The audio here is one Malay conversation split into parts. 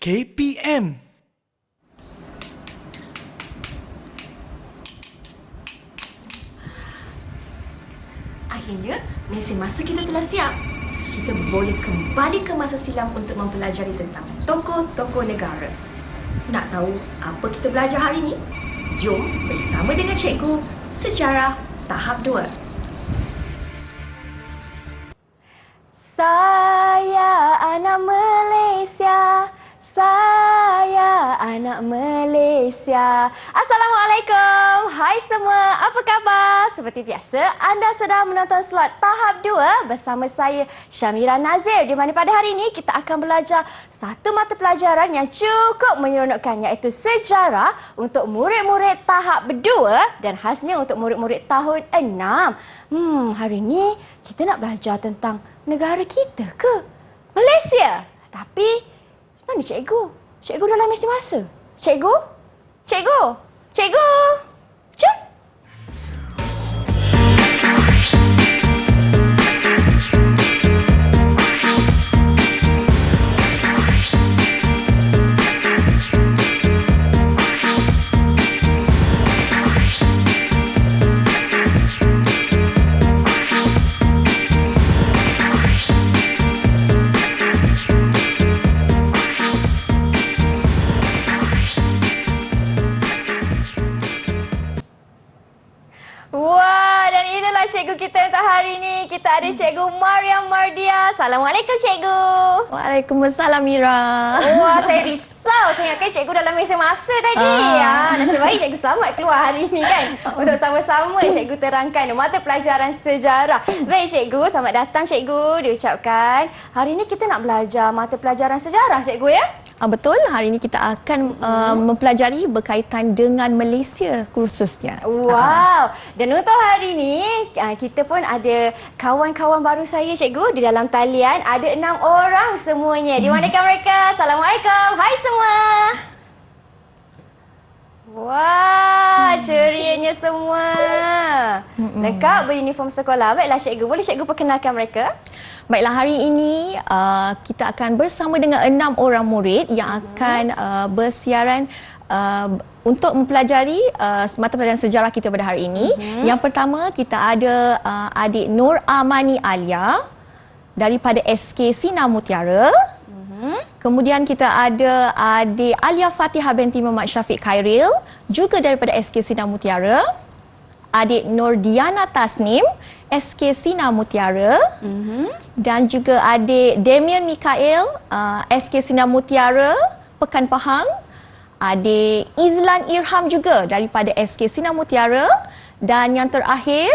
KPM. Akhirnya, mesin masa kita telah siap. Kita boleh kembali ke masa silam untuk mempelajari tentang tokoh-tokoh negara. Nak tahu apa kita belajar hari ini? Jom bersama dengan cikgu Sejarah Tahap 2. Saya anak Malaysia. Saya anak Malaysia. Assalamualaikum. Hai semua, apa khabar? Seperti biasa, anda sedang menonton slot tahap 2 bersama saya Syamira Nazir, di mana pada hari ini kita akan belajar satu mata pelajaran yang cukup menyeronokkan, iaitu sejarah untuk murid-murid tahap 2 dan khasnya untuk murid-murid tahun 6. Hari ini kita nak belajar tentang negara kita ke? Malaysia. Tapi mana cikgu? Cikgu dalam mesin masa. Cikgu? Cikgu? Cikgu? Jom. Wah, dan itulah cikgu kita untuk hari ini. Kita ada cikgu Mariam Mardia. Assalamualaikum cikgu. Waalaikumsalam Mira. Wah, saya risau. Saya ingatkan cikgu dalam mesin masa tadi. Nasib baik cikgu selamat keluar hari ini kan. Untuk sama-sama cikgu terangkan mata pelajaran sejarah. Baik cikgu, selamat datang cikgu diucapkan. Hari ini kita nak belajar mata pelajaran sejarah cikgu ya? Betul, hari ini kita akan mempelajari berkaitan dengan Malaysia khususnya. Wow. Dan untuk hari ini, kita pun ada kawan-kawan baru saya cikgu di dalam talian. Ada 6 orang semuanya. Di manakah mereka? Assalamualaikum. Hai semua. Wah, cerianya semua. Lengkap beruniform sekolah. Baiklah cikgu, boleh cikgu perkenalkan mereka? Baiklah, hari ini kita akan bersama dengan 6 orang murid yang akan bersiaran untuk mempelajari mata pelajaran sejarah kita pada hari ini. Yang pertama, kita ada adik Nur Amani Alia daripada SK Sinar Mutiara. Kemudian kita ada adik Alia Fatihah binti Muhammad Syafiq Khairil, juga daripada SK Sinar Mutiara. Adik Nur Diana Tasnim, SK Sinar Mutiara. Dan juga adik Damian Mikael, SK Sinar Mutiara, Pekan Pahang. Adik Izlan Irham juga daripada SK Sinar Mutiara. Dan yang terakhir,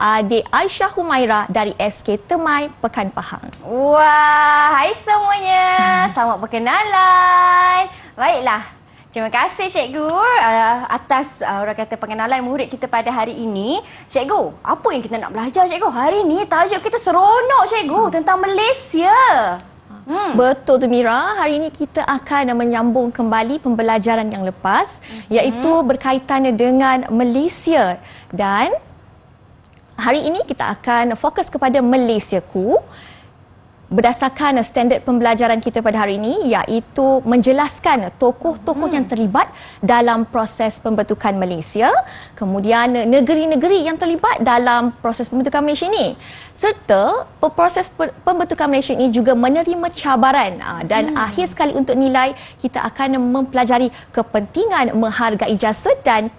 adik Aisyah Humaira dari SK Temai, Pekan Pahang. Wah, hai semuanya. Selamat perkenalan. Baiklah. Terima kasih cikgu atas orang kata pengenalan murid kita pada hari ini. Cikgu, apa yang kita nak belajar cikgu? Hari ini tajuk kita seronok cikgu tentang Malaysia. Betul tu Mira, hari ini kita akan menyambung kembali pembelajaran yang lepas, iaitu berkaitan dengan Malaysia. Dan hari ini kita akan fokus kepada Malaysiaku berdasarkan standard pembelajaran kita pada hari ini, iaitu menjelaskan tokoh-tokoh yang terlibat dalam proses pembentukan Malaysia, kemudian negeri-negeri yang terlibat dalam proses pembentukan Malaysia ini, serta proses pembentukan Malaysia ini juga menerima cabaran. Dan akhir sekali untuk nilai, kita akan mempelajari kepentingan menghargai jasa dan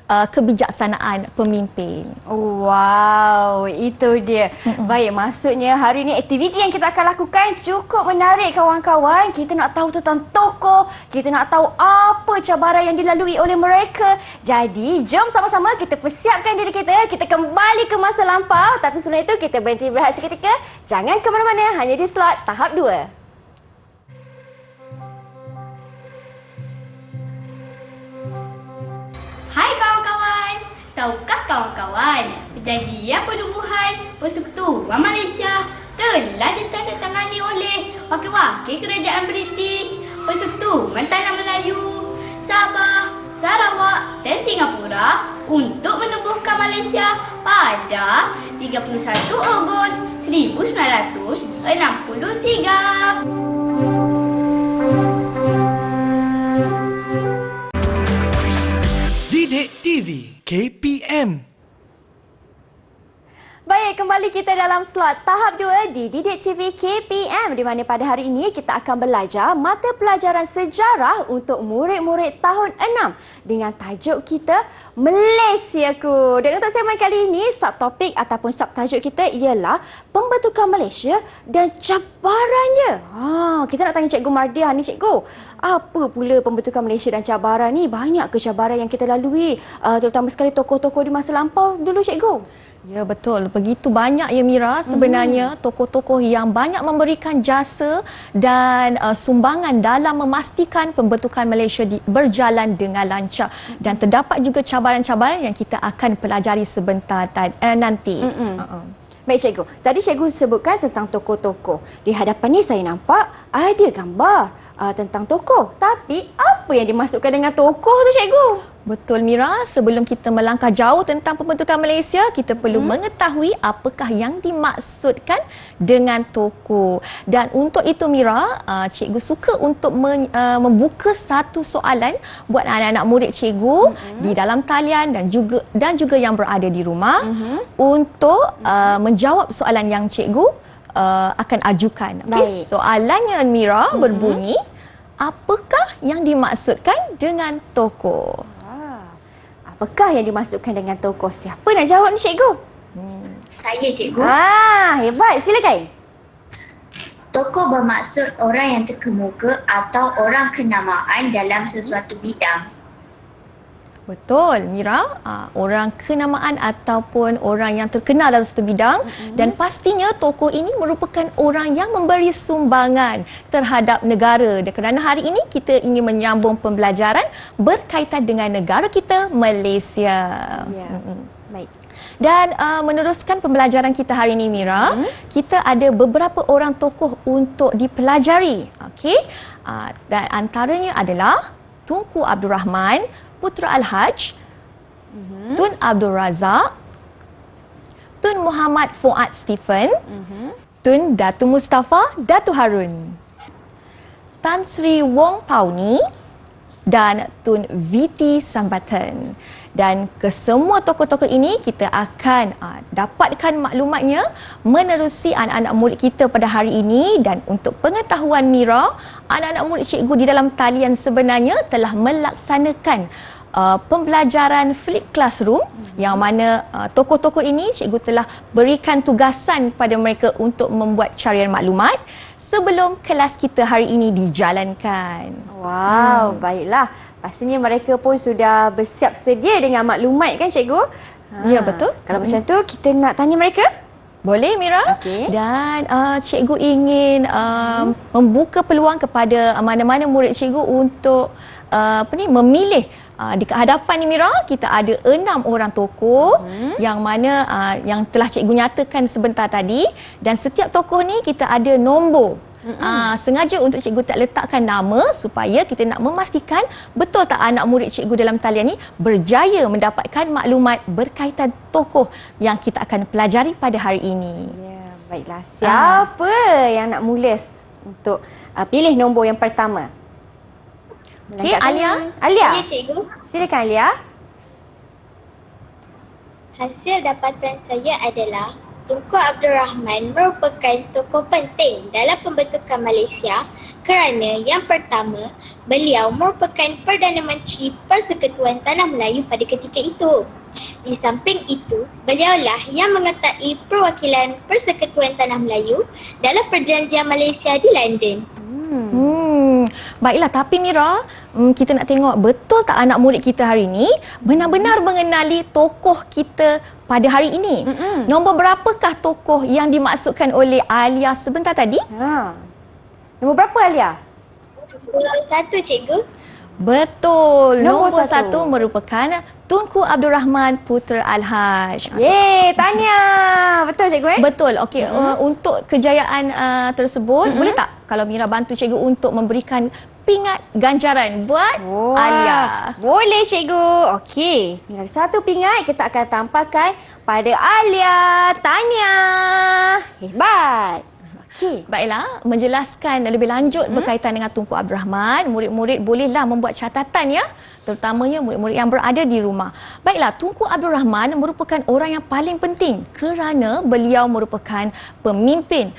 kebijaksanaan pemimpin. Wow, itu dia. Baik, maksudnya hari ini aktiviti yang kita akan lakukan cukup menarik kawan-kawan. Kita nak tahu tentang tokoh, kita nak tahu apa cabaran yang dilalui oleh mereka. Jadi, jom sama-sama kita persiapkan diri kita kembali ke masa lampau. Tapi sebelum itu, kita berhenti berehat seketika. Jangan ke mana-mana, hanya di slot tahap 2. Hai kawan-kawan, tahukah kawan-kawan, perjanjian penubuhan Persekutuan Malaysia telah ditandatangani oleh wakil-wakil kerajaan British, Persekutuan Tanah Melayu, Sabah, Sarawak dan Singapura untuk menubuhkan Malaysia pada 31 Ogos 1963. KPM. Baik, kembali kita dalam slot tahap 2 di Didik TV KPM di mana pada hari ini kita akan belajar mata pelajaran sejarah untuk murid-murid tahun 6 dengan tajuk kita Malaysiaku. Dan untuk segmen kali ini, subtopik ataupun subtajuk kita ialah pembentukan Malaysia dan cabarannya. Kita nak tanya Cikgu Mardiah ni, Cikgu. Apa pula pembentukan Malaysia dan cabaran ni? Banyak ke cabaran yang kita lalui? Terutama sekali tokoh-tokoh di masa lampau dulu, Cikgu? Ya, betul. Begitu banyak ya Mira sebenarnya tokoh-tokoh yang banyak memberikan jasa dan sumbangan dalam memastikan pembentukan Malaysia berjalan dengan lancar. Dan terdapat juga cabaran-cabaran yang kita akan pelajari sebentar nanti. Baik, Cikgu. Tadi Cikgu sebutkan tentang tokoh-tokoh. Di hadapan ni saya nampak ada gambar tentang tokoh. Tapi apa yang dimasukkan dengan tokoh tu, Cikgu? Betul Mira, sebelum kita melangkah jauh tentang pembentukan Malaysia, kita perlu mengetahui apakah yang dimaksudkan dengan tokoh. Dan untuk itu Mira, cikgu suka untuk membuka satu soalan buat anak-anak murid cikgu di dalam talian dan juga yang berada di rumah untuk menjawab soalan yang cikgu akan ajukan. Okay? Soalannya Mira berbunyi, apakah yang dimaksudkan dengan tokoh? Apakah yang dimasukkan dengan tokoh? Siapa nak jawab ni, Cikgu? Saya, Cikgu. Hebat. Silakan. Tokoh bermaksud orang yang terkemuka atau orang kenamaan dalam sesuatu bidang. Betul, Mira. Orang kenamaan ataupun orang yang terkenal dalam satu bidang dan pastinya tokoh ini merupakan orang yang memberi sumbangan terhadap negara. Dan kerana hari ini kita ingin menyambung pembelajaran berkaitan dengan negara kita, Malaysia. Ya. Baik. Dan meneruskan pembelajaran kita hari ini, Mira, kita ada beberapa orang tokoh untuk dipelajari. Okey. Dan antaranya adalah Tunku Abdul Rahman, Putra Al-Haj, Tun Abdul Razak, Tun Muhammad Fuad Stephen, Tun Datu Mustafa Datu Harun, Tan Sri Wong Pauni dan Tun Viti Sambatan. Dan kesemua tokoh-tokoh ini kita akan dapatkan maklumatnya menerusi anak-anak murid kita pada hari ini. Dan untuk pengetahuan Mira, anak-anak murid cikgu di dalam talian sebenarnya telah melaksanakan pembelajaran flip classroom yang mana tokoh-tokoh ini cikgu telah berikan tugasan kepada mereka untuk membuat carian maklumat sebelum kelas kita hari ini dijalankan. Wow, baiklah. Pastinya mereka pun sudah bersiap sedia dengan maklumat kan, Cikgu? Ya, betul. Kalau macam tu, kita nak tanya mereka? Boleh, Mira. Okey. Dan cikgu ingin membuka peluang kepada mana-mana murid cikgu untuk memilih. Di hadapan ni Mira, kita ada 6 orang tokoh yang mana yang telah cikgu nyatakan sebentar tadi, dan setiap tokoh ni kita ada nombor. Sengaja untuk cikgu tak letakkan nama supaya kita nak memastikan betul tak anak murid cikgu dalam talian ni berjaya mendapatkan maklumat berkaitan tokoh yang kita akan pelajari pada hari ini. Ya, baiklah. Siapa yang nak mula untuk pilih nombor yang pertama? Okey, Alia. Alia. Ya, Cikgu. Silakan Alia. Hasil dapatan saya adalah Tunku Abdul Rahman merupakan tokoh penting dalam pembentukan Malaysia kerana yang pertama, beliau merupakan Perdana Menteri Persekutuan Tanah Melayu pada ketika itu. Di samping itu, beliaulah yang mengetai perwakilan Persekutuan Tanah Melayu dalam perjanjian Malaysia di London. Baiklah, tapi Mira, kita nak tengok betul tak anak murid kita hari ini benar-benar mengenali tokoh kita pada hari ini. Nombor berapakah tokoh yang dimaksudkan oleh Alia sebentar tadi? Nombor berapa, Alia? Nombor 1, Cikgu. Betul. Nombor Nombor satu. 1 merupakan Tunku Abdul Rahman Putra Al-Haj. Yeay, tahniah. Betul, Cikgu Betul. Okey, untuk kejayaan tersebut, boleh tak kalau Mira bantu cikgu untuk memberikan pingat ganjaran buat Alia? Boleh, Cikgu. Okey, Mira, satu pingat kita akan tampakkan pada Alia. Tahniah. Hebat. Okey. Baiklah, menjelaskan lebih lanjut berkaitan dengan Tunku Abdul Rahman, murid-murid bolehlah membuat catatan ya, terutamanya murid-murid yang berada di rumah. Baiklah, Tunku Abdul Rahman merupakan orang yang paling penting kerana beliau merupakan pemimpin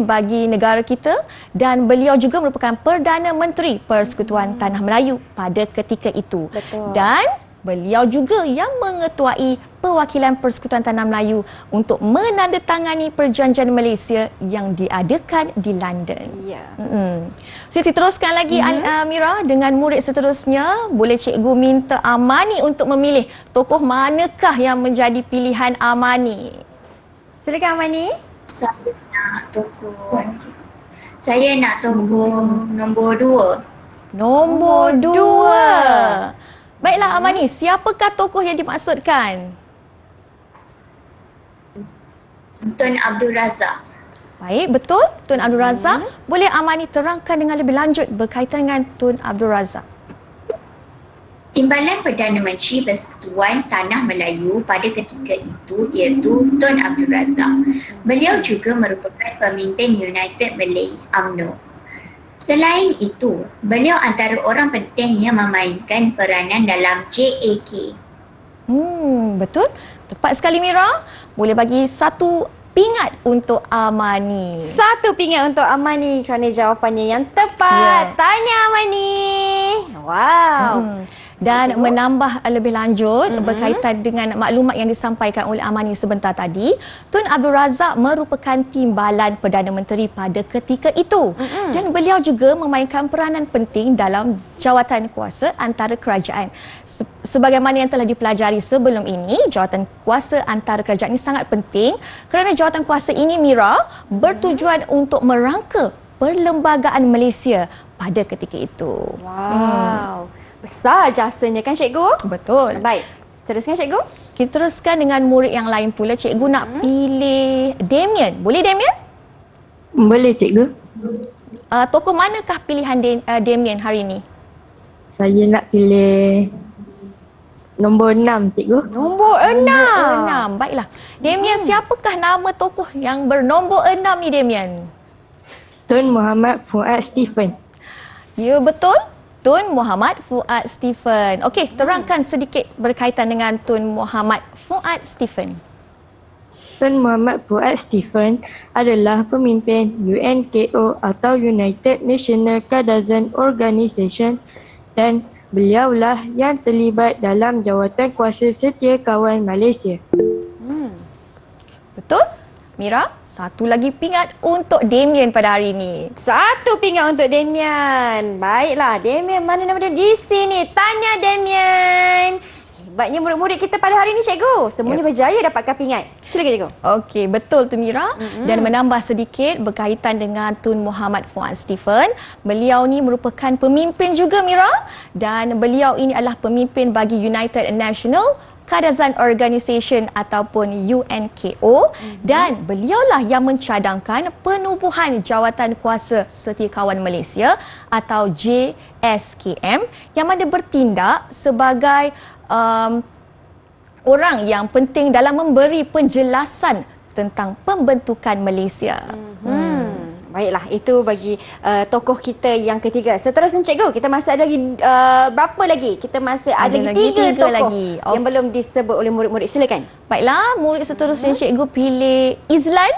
bagi negara kita dan beliau juga merupakan Perdana Menteri Persekutuan Tanah Melayu pada ketika itu. Betul. Dan beliau juga yang mengetuai Perwakilan Persekutuan Tanah Melayu untuk menandatangani Perjanjian Malaysia yang diadakan di London. Ya. Siti teruskan lagi Mira dengan murid seterusnya. Boleh cikgu minta Amani untuk memilih tokoh manakah yang menjadi pilihan Amani? Silakan Amani. Saya nak tokoh nombor 2. Nombor 2. Baiklah Amani, siapakah tokoh yang dimaksudkan? Tun Abdul Razak. Baik, betul. Tun Abdul Razak. Boleh Amani terangkan dengan lebih lanjut berkaitan dengan Tun Abdul Razak? Timbalan Perdana Menteri Persekutuan Tanah Melayu pada ketika itu iaitu Tun Abdul Razak. Beliau juga merupakan pemimpin United Malay UMNO. Selain itu, beliau antara orang penting yang memainkan peranan dalam JAK. Betul. Tepat sekali Mira. Boleh bagi satu pingat untuk Amani. Satu pingat untuk Amani kerana jawapannya yang tepat. Tanya Amani. Wow. Dan menambah lebih lanjut berkaitan dengan maklumat yang disampaikan oleh Amani sebentar tadi, Tun Abdul Razak merupakan timbalan Perdana Menteri pada ketika itu. Dan beliau juga memainkan peranan penting dalam jawatan kuasa antara kerajaan. Sebagaimana yang telah dipelajari sebelum ini, jawatan kuasa antara kerajaan ini sangat penting kerana jawatan kuasa ini Mira bertujuan untuk merangka perlembagaan Malaysia pada ketika itu. Wow. Besar jasanya kan cikgu? Betul. Baik. Teruskan cikgu. Kita teruskan dengan murid yang lain pula. Cikgu nak pilih Damien. Boleh Damien? Boleh cikgu. Tokoh manakah pilihan Damien hari ini? Saya nak pilih nombor 6 cikgu. Nombor 6. Nombor 6. Baiklah. Damien, siapakah nama tokoh yang bernombor 6 ni Damien? Tun Muhammad Fuad Stephen. Ya, betul. Tun Muhammad Fuad Stephen. Okey, terangkan sedikit berkaitan dengan Tun Muhammad Fuad Stephen. Tun Muhammad Fuad Stephen adalah pemimpin UNKO atau United National Kadazan Organisation dan beliaulah yang terlibat dalam jawatan kuasa setiakawan Malaysia. Betul? Mira, satu lagi pingat untuk Damien pada hari ini. Satu pingat untuk Damian. Baiklah, Damian mana nama dia di sini? Tanya Damian. Hebatnya murid-murid kita pada hari ini cikgu. Semuanya berjaya dapatkan pingat. Silakan cikgu. Okey, betul tu Mira. Dan menambah sedikit berkaitan dengan Tun Muhammad Fuad Stephen. Beliau ni merupakan pemimpin juga Mira. Dan beliau ini adalah pemimpin bagi United National Kadazan Organisation ataupun UNKO dan beliaulah yang mencadangkan penubuhan Jawatan Kuasa Setiakawan Malaysia atau JSKM yang mana bertindak sebagai orang yang penting dalam memberi penjelasan tentang pembentukan Malaysia. Baiklah, itu bagi tokoh kita yang ketiga. Seterusnya cikgu, kita masih ada lagi berapa lagi? Kita masih ada lagi tiga tokoh lagi. yang belum disebut oleh murid-murid. Silakan. Baiklah, murid seterusnya cikgu pilih Izlan.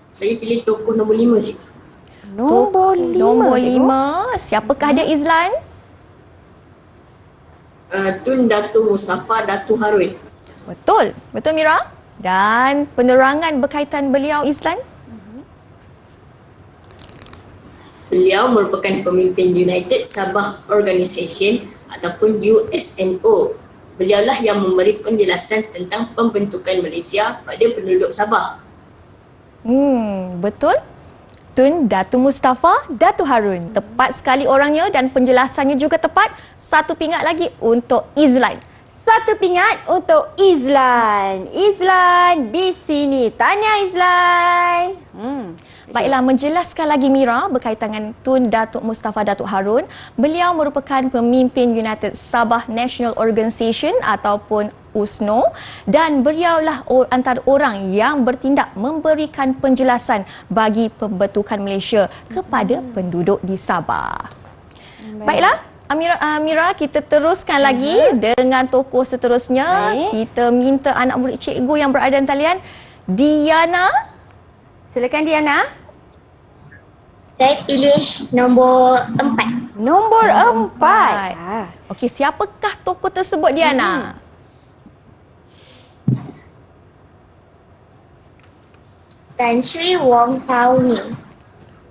Saya pilih tokoh nombor 5 cikgu. Nombor 5. Nombor cikgu. 5. Siapakah dia Izlan? Tun Datuk Mustafa Datuk Harun. Betul. Betul Mira? Dan penerangan berkaitan beliau Izlan? Beliau merupakan pemimpin United Sabah Organisation ataupun USNO. Beliaulah yang memberi penjelasan tentang pembentukan Malaysia pada penduduk Sabah. Betul. Tun Datuk Mustafa Datuk Harun. Tepat sekali orangnya dan penjelasannya juga tepat. Satu pingat lagi untuk Izlan. Satu pingat untuk Izlan. Izlan di sini. Tanya Izlan. Baiklah, menjelaskan lagi Mira berkaitan dengan Tun Datuk Mustafa Datuk Harun. Beliau merupakan pemimpin United Sabah National Organisation ataupun USNO dan beliaulah antara orang yang bertindak memberikan penjelasan bagi pembentukan Malaysia kepada penduduk di Sabah. Baiklah, Mira, kita teruskan lagi dengan tokoh seterusnya. Kita minta anak murid cikgu yang berada di talian, Diana. Silakan Diana. Saya pilih nombor 4. Nombor 4. Okey, siapakah tokoh tersebut Diana? Tan Sri Wong Pao Ni.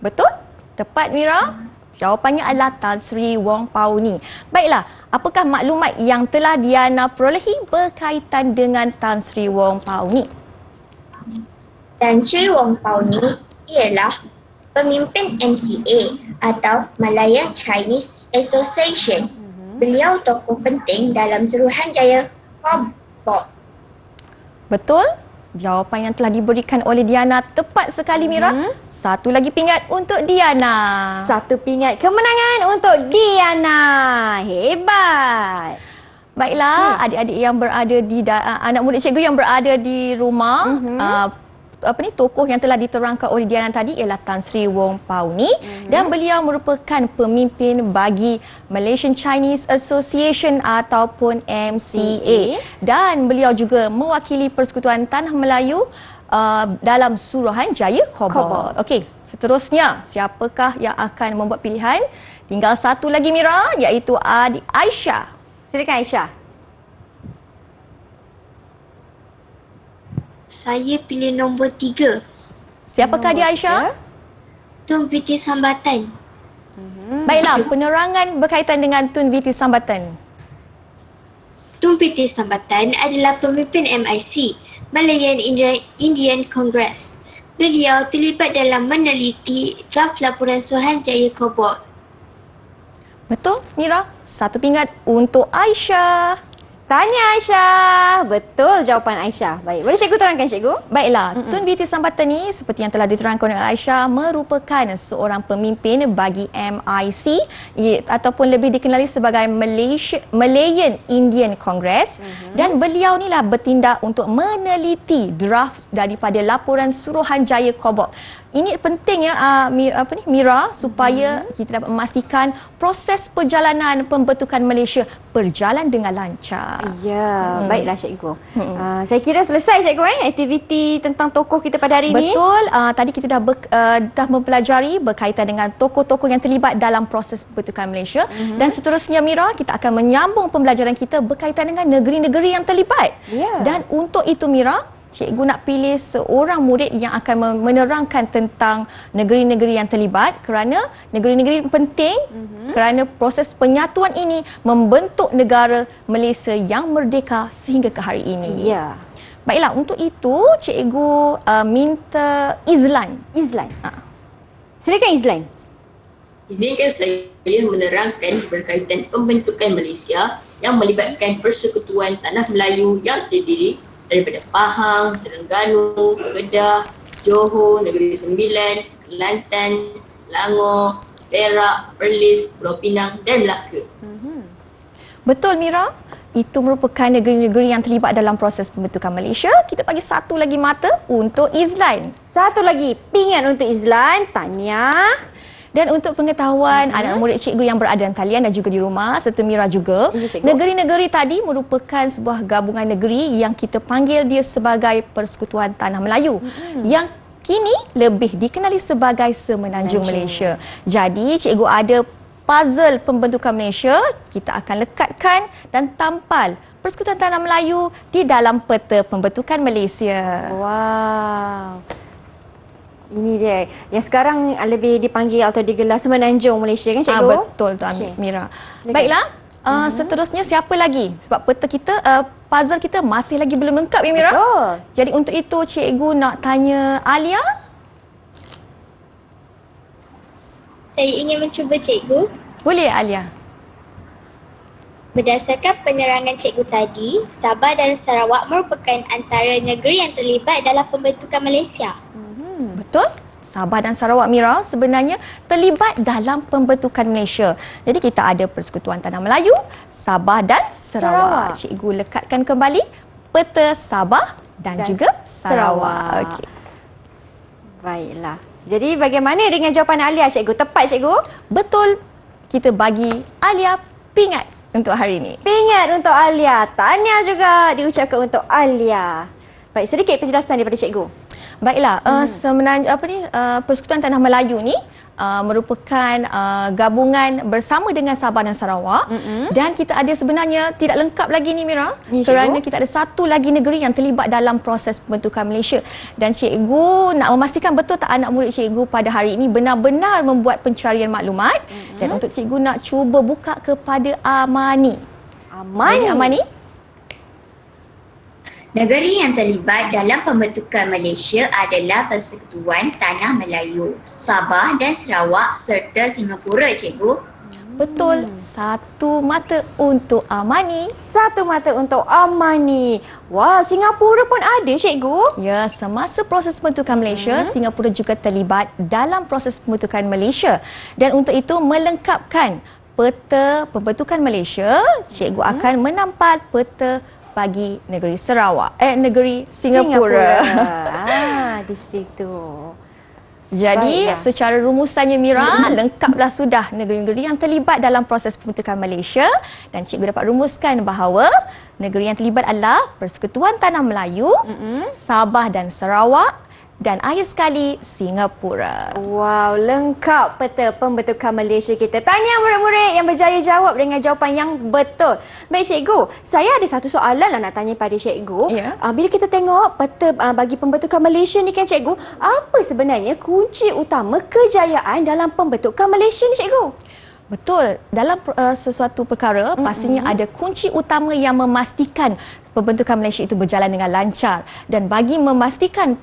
Betul? Tepat Mira? Jawapannya adalah Tan Sri Wong Pao Ni. Baiklah, apakah maklumat yang telah Diana perolehi berkaitan dengan Tan Sri Wong Pao Ni? Tan Sri Wong Pao Ni ialah pemimpin MCA atau Malayan Chinese Association. Beliau tokoh penting dalam Suruhanjaya Kobok. Betul? Jawapan yang telah diberikan oleh Diana tepat sekali Mira. Satu lagi pingat untuk Diana. Satu pingat kemenangan untuk Diana. Hebat. Baiklah, adik-adik yang berada di anak murid cikgu yang berada di rumah, tokoh yang telah diterangkan oleh Diana tadi ialah Tan Sri Wong Pao Ni dan beliau merupakan pemimpin bagi Malaysian Chinese Association ataupun MCA dan beliau juga mewakili Persekutuan Tanah Melayu dalam Suruhanjaya Kobor. Okey, seterusnya siapakah yang akan membuat pilihan? Tinggal satu lagi Mira, iaitu adik Aisyah. Silakan Aisyah. Saya pilih nombor 3. Siapakah dia Aisyah? Tun Viti Sambatan. Baiklah, penerangan berkaitan dengan Tun Viti Sambatan. Tun Viti Sambatan adalah pemimpin MIC, Malayan Indian Congress. Beliau terlibat dalam meneliti draft laporan Suruhanjaya Kobor. Betul, Mira? Satu pingat untuk Aisyah. Tanya Aisyah. Betul jawapan Aisyah. Baik, boleh cikgu terangkan cikgu? Baiklah, Tun Viti Sambatan ni seperti yang telah diterangkan oleh Aisyah merupakan seorang pemimpin bagi MIC ataupun lebih dikenali sebagai Malayan Indian Congress dan beliau ni lah bertindak untuk meneliti draft daripada laporan Suruhanjaya Kobor. Ini pentingnya Mira supaya kita dapat memastikan proses perjalanan pembentukan Malaysia berjalan dengan lancar. Ya, baiklah cikgu. Saya kira selesai cikgu aktiviti tentang tokoh kita pada hari ini. Betul. Tadi kita dah mempelajari berkaitan dengan tokoh-tokoh yang terlibat dalam proses pembentukan Malaysia dan seterusnya Mira kita akan menyambung pembelajaran kita berkaitan dengan negeri-negeri yang terlibat. Dan untuk itu Mira, cikgu nak pilih seorang murid yang akan menerangkan tentang negeri-negeri yang terlibat kerana negeri-negeri penting kerana proses penyatuan ini membentuk negara Malaysia yang merdeka sehingga ke hari ini. Ya. Baiklah, untuk itu cikgu minta Izlan. Silakan Izlan. Izinkan saya menerangkan berkaitan pembentukan Malaysia yang melibatkan Persekutuan Tanah Melayu yang terdiri daripada Pahang, Terengganu, Kedah, Johor, Negeri Sembilan, Kelantan, Selangor, Perak, Perlis, Pulau Pinang dan Melaka. Betul Mira, itu merupakan negeri-negeri yang terlibat dalam proses pembentukan Malaysia. Kita bagi satu lagi mata untuk Izlan. Satu lagi pingat untuk Izlan. Tanya. Dan untuk pengetahuan anak murid cikgu yang berada di talian dan juga di rumah serta Mira juga, negeri-negeri tadi merupakan sebuah gabungan negeri yang kita panggil dia sebagai Persekutuan Tanah Melayu yang kini lebih dikenali sebagai Semenanjung Malaysia. Jadi cikgu ada puzzle pembentukan Malaysia, kita akan lekatkan dan tampal Persekutuan Tanah Melayu di dalam peta pembentukan Malaysia. Wow. Ini dia yang sekarang lebih dipanggil atau digelar Semenanjung Malaysia kan cikgu? Betul tu Mira. Baiklah, seterusnya siapa lagi? Sebab peta kita, puzzle kita masih lagi belum lengkap ya Mira? Betul. Jadi untuk itu cikgu nak tanya Alia. Saya ingin mencuba cikgu. Boleh Alia? Berdasarkan penerangan cikgu tadi, Sabah dan Sarawak merupakan antara negeri yang terlibat dalam pembentukan Malaysia. Betul? Sabah dan Sarawak, Mira, sebenarnya terlibat dalam pembentukan Malaysia. Jadi kita ada Persekutuan Tanah Melayu, Sabah dan Sarawak. Cikgu lekatkan kembali peta Sabah dan juga Sarawak. Okey. Baiklah. Jadi bagaimana dengan jawapan Alia, cikgu? Tepat, cikgu? Betul. Kita bagi Alia pingat untuk hari ini. Pingat untuk Alia. Tahniah juga diucapkan untuk Alia. Baik, sedikit penjelasan daripada cikgu. Baiklah, sebenarnya Persekutuan Tanah Melayu ni merupakan gabungan bersama dengan Sabah dan Sarawak, dan kita ada sebenarnya tidak lengkap lagi ni, Mira, kerana kita ada satu lagi negeri yang terlibat dalam proses pembentukan Malaysia, dan cikgu nak memastikan betul tak anak murid cikgu pada hari ini benar-benar membuat pencarian maklumat, dan untuk cikgu nak cuba buka kepada Amani. Amani? Negeri yang terlibat dalam pembentukan Malaysia adalah Persekutuan Tanah Melayu, Sabah dan Sarawak serta Singapura, cikgu. Betul. Satu mata untuk Amani. Satu mata untuk Amani. Wah, Singapura pun ada, cikgu. Ya, semasa proses pembentukan Malaysia, Singapura juga terlibat dalam proses pembentukan Malaysia. Dan untuk itu melengkapkan peta pembentukan Malaysia, cikgu akan menampal peta bagi negeri negeri Singapura. Di situ. Jadi secara rumusannya, Mira, lengkaplah sudah negeri-negeri yang terlibat dalam proses pembentukan Malaysia, dan cikgu dapat rumuskan bahawa negeri yang terlibat adalah Persekutuan Tanah Melayu, Sabah dan Sarawak, dan akhir sekali Singapura. Wow, lengkap peta pembentukan Malaysia kita. Tahniah murid-murid yang berjaya jawab dengan jawapan yang betul. Baik, cikgu, saya ada satu soalan lah nak tanya pada cikgu. Bila kita tengok peta bagi pembentukan Malaysia ni kan, cikgu, apa sebenarnya kunci utama kejayaan dalam pembentukan Malaysia ni, cikgu? Betul. Dalam sesuatu perkara, pastinya ada kunci utama yang memastikan pembentukan Malaysia itu berjalan dengan lancar. Dan bagi memastikan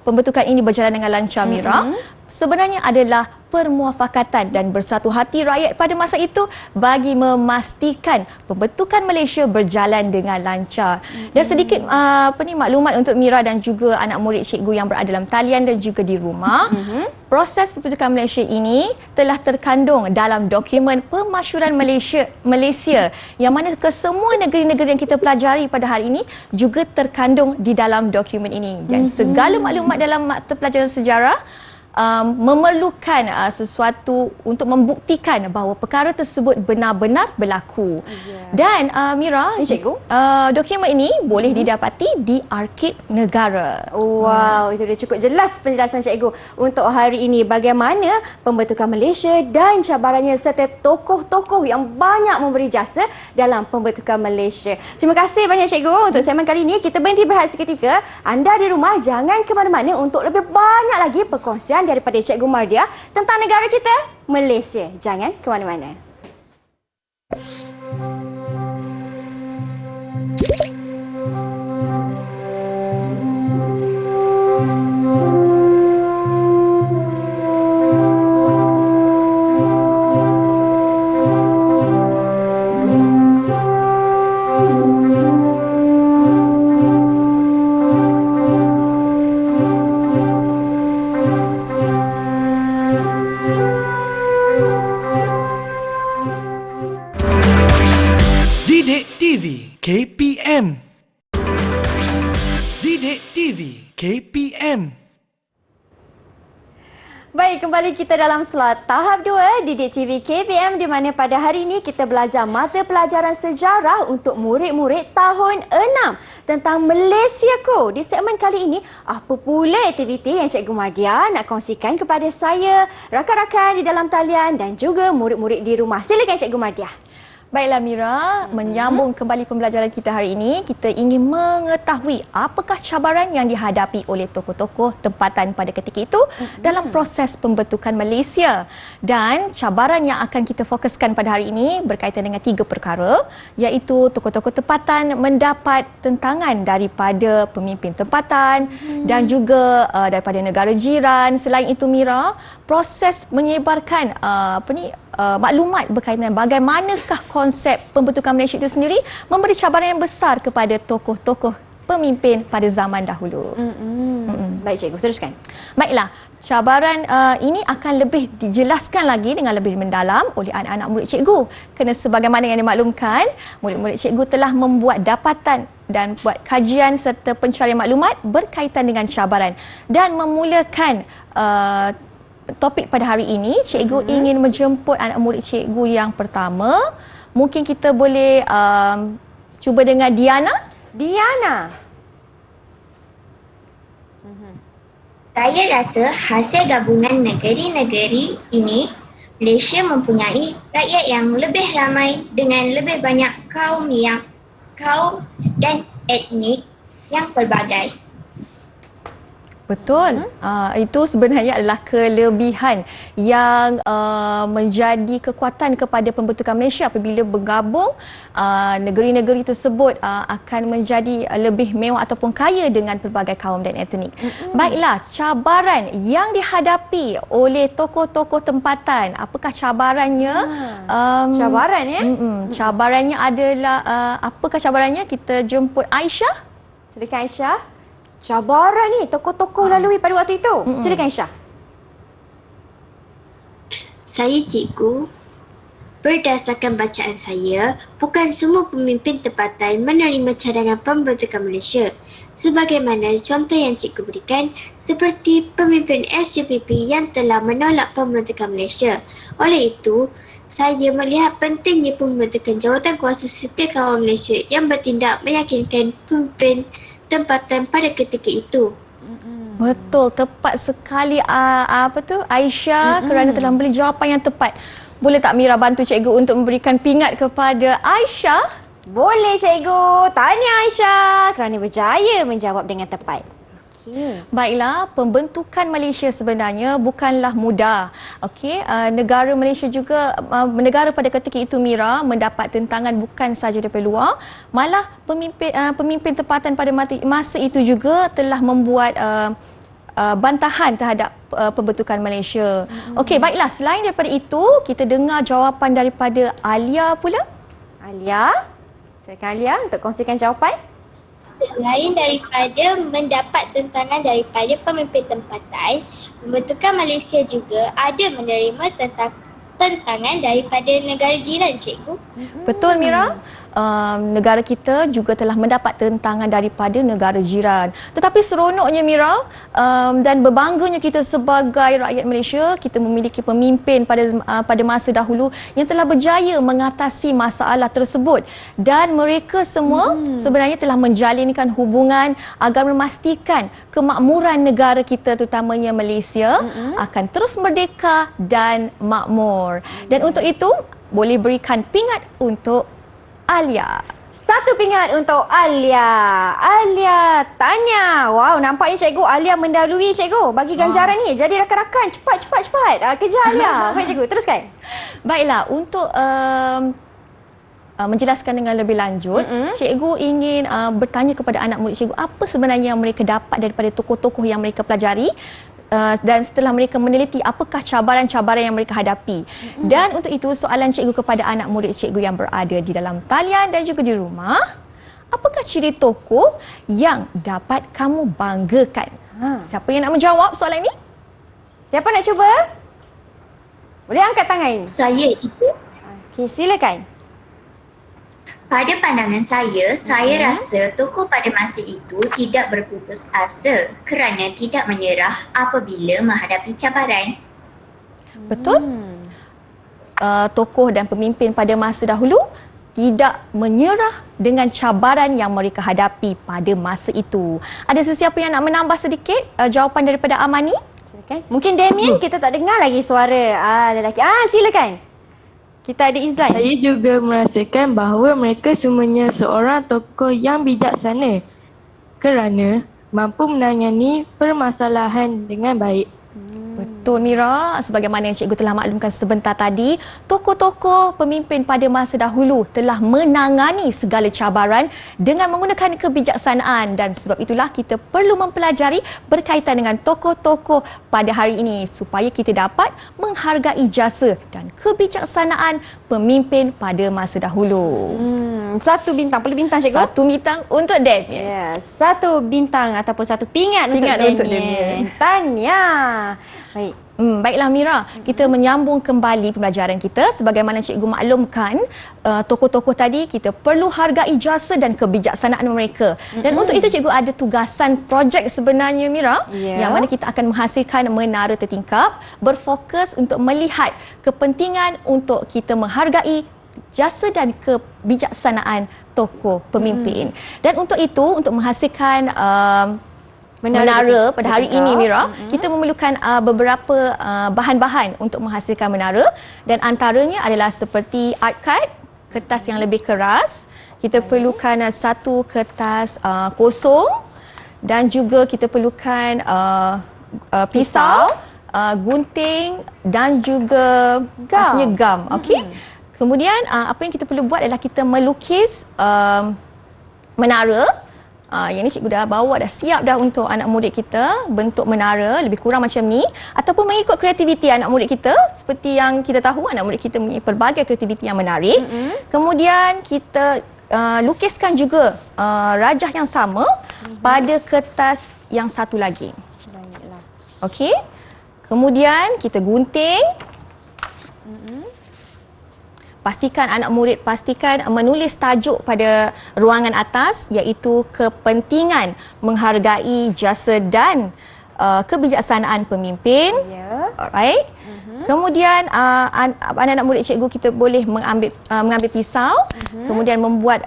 pembentukan ini berjalan dengan lancar, Mira, sebenarnya adalah permuafakatan dan bersatu hati rakyat pada masa itu bagi memastikan pembentukan Malaysia berjalan dengan lancar. Dan sedikit maklumat untuk Mira dan juga anak murid cikgu yang berada dalam talian dan juga di rumah. Proses pembentukan Malaysia ini telah terkandung dalam dokumen Pemasyuran Malaysia yang mana kesemua negeri-negeri yang kita pelajari pada hari ini juga terkandung di dalam dokumen ini. Dan segala maklumat dalam mata pelajaran sejarah memerlukan sesuatu untuk membuktikan bahawa perkara tersebut benar-benar berlaku. Dan Mira, dokumen ini boleh didapati di Arkib Negara. Wow, itu dah cukup jelas penjelasan cikgu untuk hari ini bagaimana pembentukan Malaysia dan cabarannya serta tokoh-tokoh yang banyak memberi jasa dalam pembentukan Malaysia. Terima kasih banyak cikgu untuk segmen kali ini. Kita berhenti berehat seketika. Anda di rumah jangan ke mana-mana untuk lebih banyak lagi perkongsian daripada Cikgu Mardia tentang negara kita, Malaysia. Jangan ke mana-mana. KPM. Didik TV KPM. Baik, kembali kita dalam slot tahap 2 Didik TV KPM, di mana pada hari ini kita belajar mata pelajaran sejarah untuk murid-murid tahun 6 tentang Malaysia ko. Di segmen kali ini, apa pula aktiviti yang Cikgu Mardia nak kongsikan kepada saya, rakan-rakan di dalam talian dan juga murid-murid di rumah. Silakan Cikgu Mardia. Baiklah Mira, menyambung kembali pembelajaran kita hari ini, kita ingin mengetahui apakah cabaran yang dihadapi oleh tokoh-tokoh tempatan pada ketika itu dalam proses pembentukan Malaysia. Dan cabaran yang akan kita fokuskan pada hari ini berkaitan dengan 3 perkara, iaitu tokoh-tokoh tempatan mendapat tentangan daripada pemimpin tempatan dan juga daripada negara jiran. Selain itu Mira, proses menyebarkan maklumat berkaitan bagaimanakah konsep pembentukan Malaysia itu sendiri memberi cabaran yang besar kepada tokoh-tokoh pemimpin pada zaman dahulu. Baik cikgu, teruskan. Baiklah, cabaran ini akan lebih dijelaskan lagi dengan lebih mendalam oleh anak-anak murid cikgu. Kerana sebagaimana yang dimaklumkan, murid-murid cikgu telah membuat dapatan dan buat kajian serta pencarian maklumat berkaitan dengan cabaran. Dan memulakan topik pada hari ini, cikgu ingin menjemput anak murid cikgu yang pertama. Mungkin kita boleh cuba dengan Diana. Diana. Saya rasa hasil gabungan negeri-negeri ini, Malaysia mempunyai rakyat yang lebih ramai dengan lebih banyak kaum dan etnik yang pelbagai. Betul. Itu sebenarnya adalah kelebihan yang menjadi kekuatan kepada pembentukan Malaysia apabila bergabung. Negeri-negeri tersebut akan menjadi lebih mewah ataupun kaya dengan pelbagai kaum dan etnik. Baiklah, cabaran yang dihadapi oleh tokoh-tokoh tempatan. Apakah cabarannya? Cabaran ya? Cabarannya adalah apakah cabarannya? Kita jemput Aisyah. Silakan Aisyah. Cabaran ni tokoh-tokoh lalui pada waktu itu. Silakan Aisyah. Saya cikgu, berdasarkan bacaan saya, bukan semua pemimpin tempatan menerima cadangan pembentukan Malaysia. Sebagaimana contoh yang cikgu berikan, seperti pemimpin SJPP yang telah menolak pembentukan Malaysia. Oleh itu, saya melihat pentingnya pembentukan jawatan kuasa setiap kawalan Malaysia yang bertindak meyakinkan pemimpin tempatan pada ketika itu. Betul, tepat sekali Aisyah kerana telah memberi jawapan yang tepat. Boleh tak Mira bantu cikgu untuk memberikan pingat kepada Aisyah? Boleh cikgu. Tanya Aisyah kerana berjaya menjawab dengan tepat. Baiklah, pembentukan Malaysia sebenarnya bukanlah mudah. Okey, negara Malaysia juga negara pada ketika itu Mira mendapat tentangan bukan sahaja daripada luar, malah pemimpin tempatan pada masa itu juga telah membuat bantahan terhadap pembentukan Malaysia. Okey, baiklah, selain daripada itu, kita dengar jawapan daripada Alia pula. Alia, silakan Alia untuk kongsikan jawapan. Selain daripada mendapat tentangan daripada pemimpin tempatan, pembentukan Malaysia juga ada menerima tentangan daripada negara jiran, cikgu. Betul Mira. Negara kita juga telah mendapat tentangan daripada negara jiran. Tetapi seronoknya Mira dan berbangganya kita sebagai rakyat Malaysia, kita memiliki pemimpin pada masa dahulu yang telah berjaya mengatasi masalah tersebut, dan mereka semua sebenarnya telah menjalinkan hubungan agar memastikan kemakmuran negara kita terutamanya Malaysia akan terus merdeka dan makmur. Dan untuk itu boleh berikan pingat untuk Alia. Satu pingat untuk Alia. Alia tanya. Wow, nampaknya cikgu Alia mendahului cikgu. Bagi ganjaran ni. Jadi rakan-rakan cepat. Kejar Alia. Baik cikgu, teruskan. Baiklah, untuk menjelaskan dengan lebih lanjut, cikgu ingin bertanya kepada anak murid cikgu apa sebenarnya yang mereka dapat daripada tokoh-tokoh yang mereka pelajari. Dan setelah mereka meneliti apakah cabaran-cabaran yang mereka hadapi. Dan untuk itu soalan cikgu kepada anak murid cikgu yang berada di dalam talian dan juga di rumah, apakah ciri tokoh yang dapat kamu banggakan? Siapa yang nak menjawab soalan ini? Siapa nak cuba? Boleh angkat tangan. Saya, cikgu. Okey, silakan. Pada pandangan saya rasa tokoh pada masa itu tidak berputus asa kerana tidak menyerah apabila menghadapi cabaran. Betul? Tokoh dan pemimpin pada masa dahulu tidak menyerah dengan cabaran yang mereka hadapi pada masa itu. Ada sesiapa yang nak menambah sedikit jawapan daripada Amani? Silakan. Mungkin Damien, kita tak dengar lagi suara lelaki. Silakan. Kita ada Izlan. Saya juga merasakan bahawa mereka semuanya seorang tokoh yang bijaksana kerana mampu menangani permasalahan dengan baik. Betul Mira, sebagaimana yang cikgu telah maklumkan sebentar tadi, tokoh-tokoh pemimpin pada masa dahulu telah menangani segala cabaran dengan menggunakan kebijaksanaan, dan sebab itulah kita perlu mempelajari berkaitan dengan tokoh-tokoh pada hari ini supaya kita dapat menghargai jasa dan kebijaksanaan pemimpin pada masa dahulu. Satu bintang. Perlu bintang, cikgu? Satu bintang untuk Damien. Ya, satu bintang ataupun satu pingat untuk Damien. Tahniah. Baik. Baiklah Mira, kita menyambung kembali pembelajaran kita. Sebagaimana cikgu maklumkan, tokoh-tokoh tadi kita perlu hargai jasa dan kebijaksanaan mereka. Dan untuk itu cikgu ada tugasan projek sebenarnya Mira, yang mana kita akan menghasilkan menara tertingkap berfokus untuk melihat kepentingan untuk kita menghargai jasa dan kebijaksanaan tokoh pemimpin. Dan untuk itu, untuk menghasilkan menara pada hari ini Mira, kita memerlukan beberapa bahan-bahan untuk menghasilkan menara, dan antaranya adalah seperti art card, kertas yang lebih keras. Kita perlukan satu kertas kosong, dan juga kita perlukan pisau, gunting dan juga pastinya gam. Okey. Kemudian apa yang kita perlu buat adalah kita melukis menara. Yang ni cikgu dah bawa, dah siap dah untuk anak murid kita bentuk menara lebih kurang macam ni, ataupun mengikut kreativiti anak murid kita. Seperti yang kita tahu, anak murid kita mempunyai pelbagai kreativiti yang menarik. Kemudian kita lukiskan juga rajah yang sama pada kertas yang satu lagi. Okey. Kemudian kita gunting. Pastikan anak murid menulis tajuk pada ruangan atas, iaitu kepentingan menghargai jasa dan kebijaksanaan pemimpin. Alright. Kemudian anak-anak murid cikgu kita boleh mengambil pisau, kemudian membuat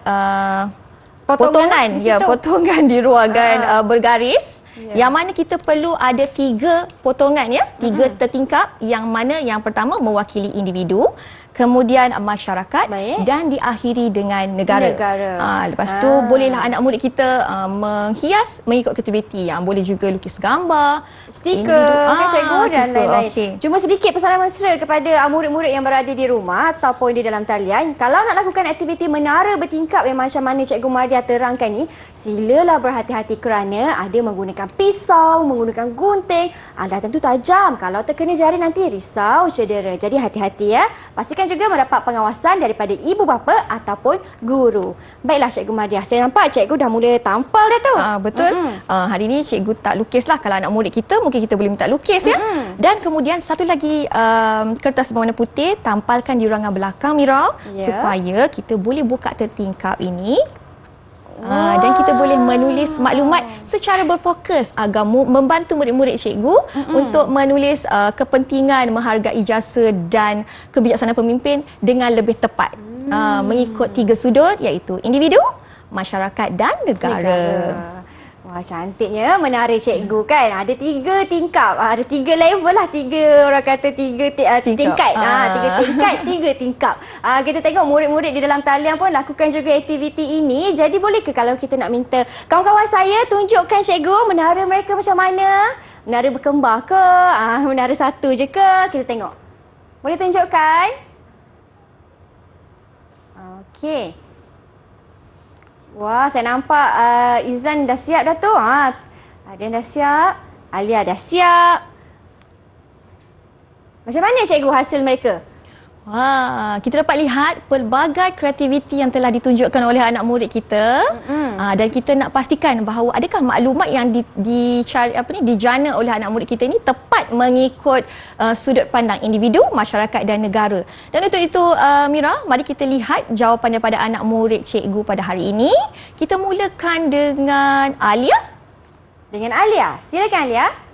potongan di ruangan bergaris. Yang mana kita perlu ada 3 potongan, 3 tertingkap, yang mana yang pertama mewakili individu, kemudian masyarakat, dan diakhiri dengan negara. Lepas tu bolehlah anak murid kita menghias mengikut kreativiti, yang boleh juga lukis gambar, stiker, cikgu, dan lain-lain. Cuma sedikit pesanan mesra kepada murid-murid yang berada di rumah ataupun di dalam talian, kalau nak lakukan aktiviti menara bertingkap yang macam mana Cikgu Mardia terangkan ni, silalah berhati-hati kerana ada menggunakan pisau, menggunakan gunting, dah tentu tajam. Kalau terkena jari nanti risau cedera. Jadi hati-hati ya. Pastikan juga mendapat pengawasan daripada ibu bapa ataupun guru. Baiklah Cikgu Mardia, saya nampak cikgu dah mula tampal dah tu. Betul. Hari ni cikgu tak lukislah. Kalau anak murid kita mungkin kita boleh minta lukis ya. Dan kemudian satu lagi kertas berwarna putih, tampalkan di ruangan belakang Mira, supaya kita boleh buka tertingkap ini. Dan kita boleh menulis maklumat secara berfokus agar membantu murid-murid cikgu untuk menulis kepentingan menghargai jasa dan kebijaksanaan pemimpin dengan lebih tepat, mengikut 3 sudut, iaitu individu, masyarakat dan negara. Wah, cantiknya menara cikgu kan. Ada 3 tingkap, ada 3 level lah, 3 orang kata 3 tingkat. 3 tingkat, 3 tingkap. Kita tengok murid-murid di dalam talian pun lakukan juga aktiviti ini. Jadi boleh ke kalau kita nak minta kawan-kawan saya tunjukkan cikgu menara mereka macam mana? Menara berkembar ke? Menara satu je ke? Kita tengok. Boleh tunjukkan? Okey. Wah, saya nampak Izan dah siap dah tu. Aden dah siap. Alia dah siap. Macam mana cikgu hasil mereka? Kita dapat lihat pelbagai kreativiti yang telah ditunjukkan oleh anak murid kita. Dan kita nak pastikan bahawa adakah maklumat yang dijana oleh anak murid kita ini tepat mengikut sudut pandang individu, masyarakat dan negara. Dan untuk itu Mira, mari kita lihat jawapan daripada anak murid cikgu pada hari ini. Kita mulakan dengan Alia. Dengan Alia. Silakan Alia.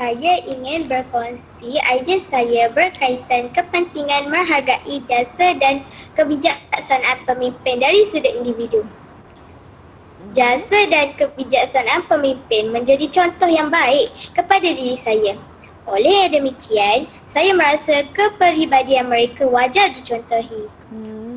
Saya ingin berkongsi idea saya berkaitan kepentingan menghargai jasa dan kebijaksanaan pemimpin dari sudut individu. Jasa dan kebijaksanaan pemimpin menjadi contoh yang baik kepada diri saya. Oleh demikian, saya merasa kepribadian mereka wajar dicontohi.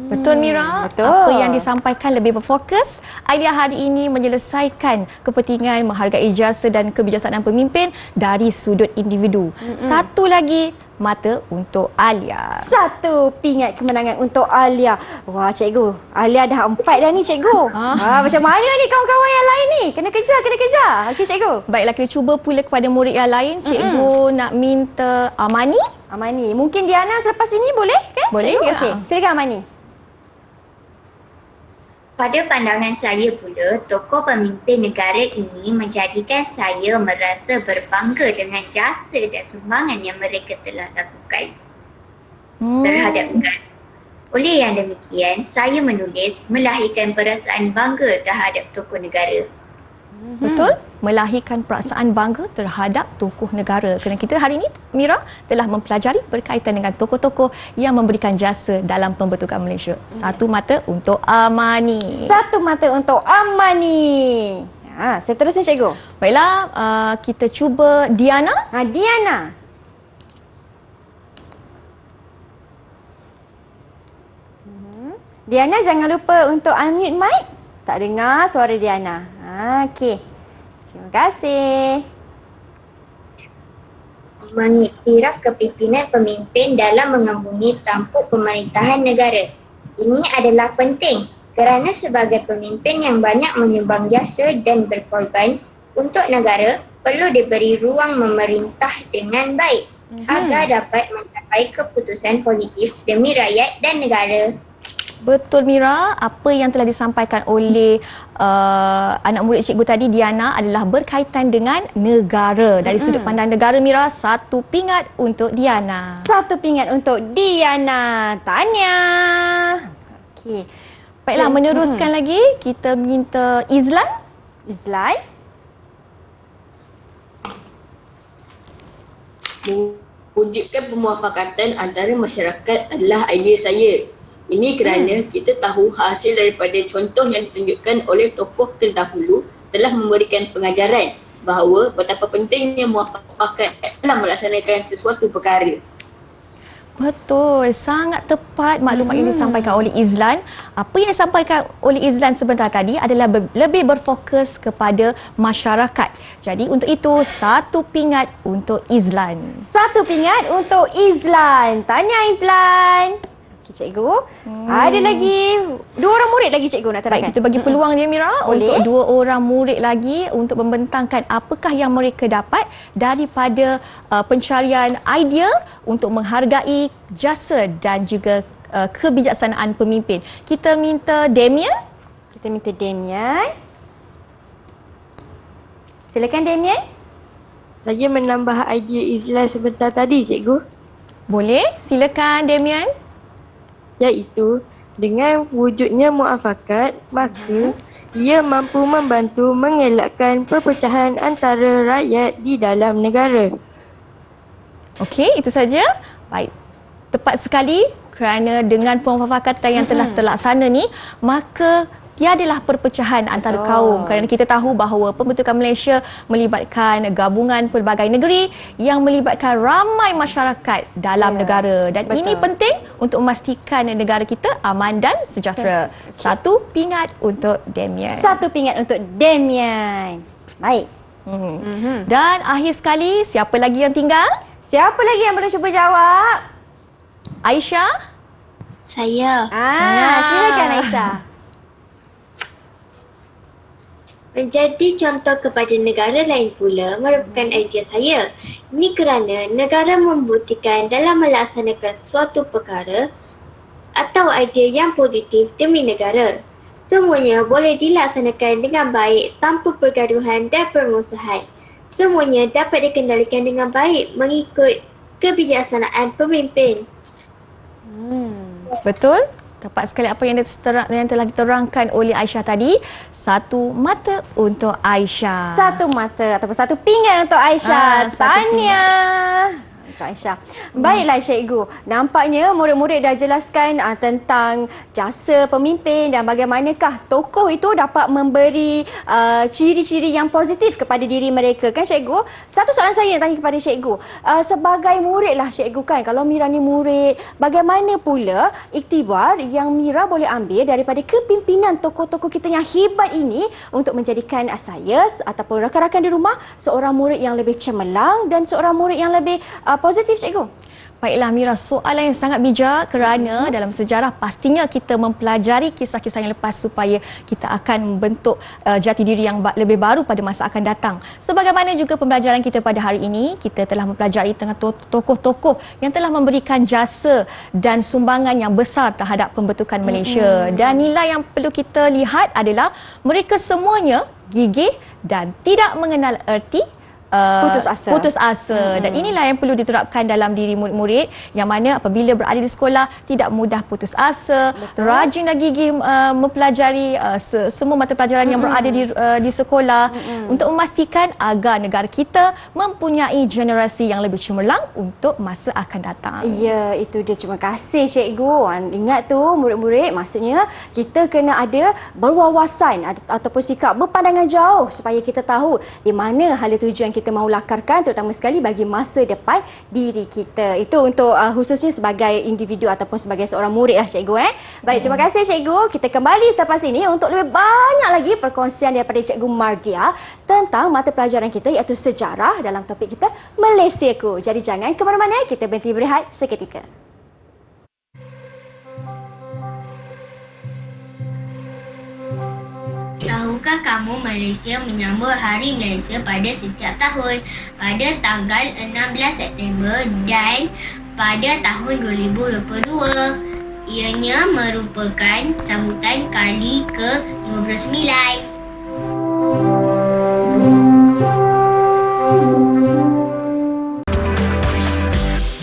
Betul Mira. Betul. Apa yang disampaikan lebih berfokus. Alia hari ini menyelesaikan kepentingan menghargai jasa dan kebijaksanaan pemimpin dari sudut individu. Satu lagi mata untuk Alia. Satu pingat kemenangan untuk Alia. Wah cikgu, Alia dah 4 dah ni cikgu. Macam mana ni kawan-kawan yang lain ni? Kena kejar. Okey cikgu. Baiklah, kita cuba pula kepada murid yang lain. Cikgu nak minta Amani. Amani, mungkin Diana selepas ini boleh kan? Boleh. Cikgu? Okey, silakan Amani. Pada pandangan saya pula, tokoh pemimpin negara ini menjadikan saya merasa berbangga dengan jasa dan sumbangan yang mereka telah lakukan terhadap negara. Oleh yang demikian, saya menulis melahirkan perasaan bangga terhadap tokoh negara. Betul, melahirkan perasaan bangga terhadap tokoh negara. Kerana kita hari ini, Mira, telah mempelajari berkaitan dengan tokoh-tokoh yang memberikan jasa dalam pembentukan Malaysia. Satu mata untuk Amani. Satu mata untuk Amani. Seterusnya cikgu. Baiklah, kita cuba Diana. Diana. Diana, jangan lupa untuk unmute mic. Tak dengar suara Diana. Okey. Terima kasih. Mengiktiraf kepimpinan pemimpin dalam mengembungi tampuk pemerintahan negara. Ini adalah penting kerana sebagai pemimpin yang banyak menyumbang jasa dan berkorban untuk negara, perlu diberi ruang memerintah dengan baik agar dapat mencapai keputusan positif demi rakyat dan negara. Betul, Mira. Apa yang telah disampaikan oleh anak murid cikgu tadi, Diana, adalah berkaitan dengan negara. Dari sudut pandang negara, Mira, satu pingat untuk Diana. Satu pingat untuk Diana. Tanya. Okey. Baiklah, meneruskan lagi. Kita minta Izlan. Izlan. Mewujudkan pemuafakatan antara masyarakat adalah idea saya. Ini kerana kita tahu hasil daripada contoh yang ditunjukkan oleh tokoh terdahulu telah memberikan pengajaran bahawa betapa pentingnya muafakat dalam melaksanakan sesuatu perkara. Betul, sangat tepat maklumat yang disampaikan oleh Izlan. Apa yang disampaikan oleh Izlan sebentar tadi adalah lebih berfokus kepada masyarakat. Jadi untuk itu, satu pingat untuk Izlan. Satu pingat untuk Izlan. Tanya Izlan. Okey cikgu. Ada lagi 2 orang murid lagi cikgu nak terangkan. Baik, kita bagi peluang dia, Mira, untuk 2 orang murid lagi untuk membentangkan apakah yang mereka dapat daripada pencarian idea untuk menghargai jasa dan juga kebijaksanaan pemimpin. Kita minta Damian. Silakan Damian. Saya menambah idea Izlan sebentar tadi, cikgu. Boleh, silakan Damian. Iaitu, dengan wujudnya muafakat, maka ia mampu membantu mengelakkan perpecahan antara rakyat di dalam negara. Okey, itu saja. Baik. Tepat sekali kerana dengan pemufakatan yang telah terlaksana ni, maka tiadalah perpecahan antara kaum, kerana kita tahu bahawa pembentukan Malaysia melibatkan gabungan pelbagai negeri yang melibatkan ramai masyarakat dalam negara, dan ini penting untuk memastikan negara kita aman dan sejahtera. Satu pingat untuk Damian. Satu pingat untuk Damian. Baik. Dan akhir sekali, siapa lagi yang tinggal? Siapa lagi yang boleh cuba jawab? Aisyah? Saya. Silakan Aisyah. Menjadi contoh kepada negara lain pula merupakan idea saya. Ini kerana negara membuktikan dalam melaksanakan suatu perkara atau idea yang positif demi negara. Semuanya boleh dilaksanakan dengan baik tanpa pergaduhan dan permusuhan. Semuanya dapat dikendalikan dengan baik mengikut kebijaksanaan pemimpin. Betul? Tepat sekali apa yang telah diterangkan oleh Aisyah tadi. Satu mata untuk Aisyah. Satu mata ataupun satu pingat untuk Aisyah. Tanya. Untuk Aisyah. Baiklah cikgu. Nampaknya murid-murid dah jelaskan tentang jasa pemimpin dan bagaimanakah tokoh itu dapat memberi ciri-ciri yang positif kepada diri mereka. Kan cikgu? Satu soalan saya nak tanya kepada cikgu. Sebagai murid lah cikgu kan, kalau Mira ni murid, bagaimana pula iktibar yang Mira boleh ambil daripada kepimpinan tokoh-tokoh kita yang hebat ini untuk menjadikan saya ataupun rakan-rakan di rumah seorang murid yang lebih cemerlang dan seorang murid yang lebih positif cikgu? Baiklah Mira, soalan yang sangat bijak kerana dalam sejarah pastinya kita mempelajari kisah-kisah yang lepas supaya kita akan membentuk jati diri yang lebih baru pada masa akan datang. Sebagaimana juga pembelajaran kita pada hari ini, kita telah mempelajari tentang tokoh-tokoh yang telah memberikan jasa dan sumbangan yang besar terhadap pembentukan Malaysia. Dan nilai yang perlu kita lihat adalah mereka semuanya gigih dan tidak mengenal erti putus asa. Dan inilah yang perlu diterapkan dalam diri murid-murid yang mana apabila berada di sekolah tidak mudah putus asa, rajin dan gigih mempelajari semua mata pelajaran yang berada di sekolah untuk memastikan agar negara kita mempunyai generasi yang lebih cemerlang untuk masa akan datang. Ya, itu dia. Terima kasih cikgu. Ingat tu murid-murid, maksudnya kita kena ada berwawasan ataupun sikap berpandangan jauh supaya kita tahu di mana hala tujuan kita mahu lakarkan, terutama sekali bagi masa depan diri kita. Itu untuk khususnya sebagai individu ataupun sebagai seorang murid lah cikgu. Baik, terima kasih cikgu. Kita kembali selepas ini untuk lebih banyak lagi perkongsian daripada Cikgu Mardia tentang mata pelajaran kita iaitu sejarah dalam topik kita Malaysiaku. Jadi jangan ke mana-mana, kita berhenti berehat seketika. Tahukah kamu Malaysia menyambut Hari Malaysia pada setiap tahun pada tanggal 16 September dan pada tahun 2022. Ianya merupakan sambutan kali ke-59.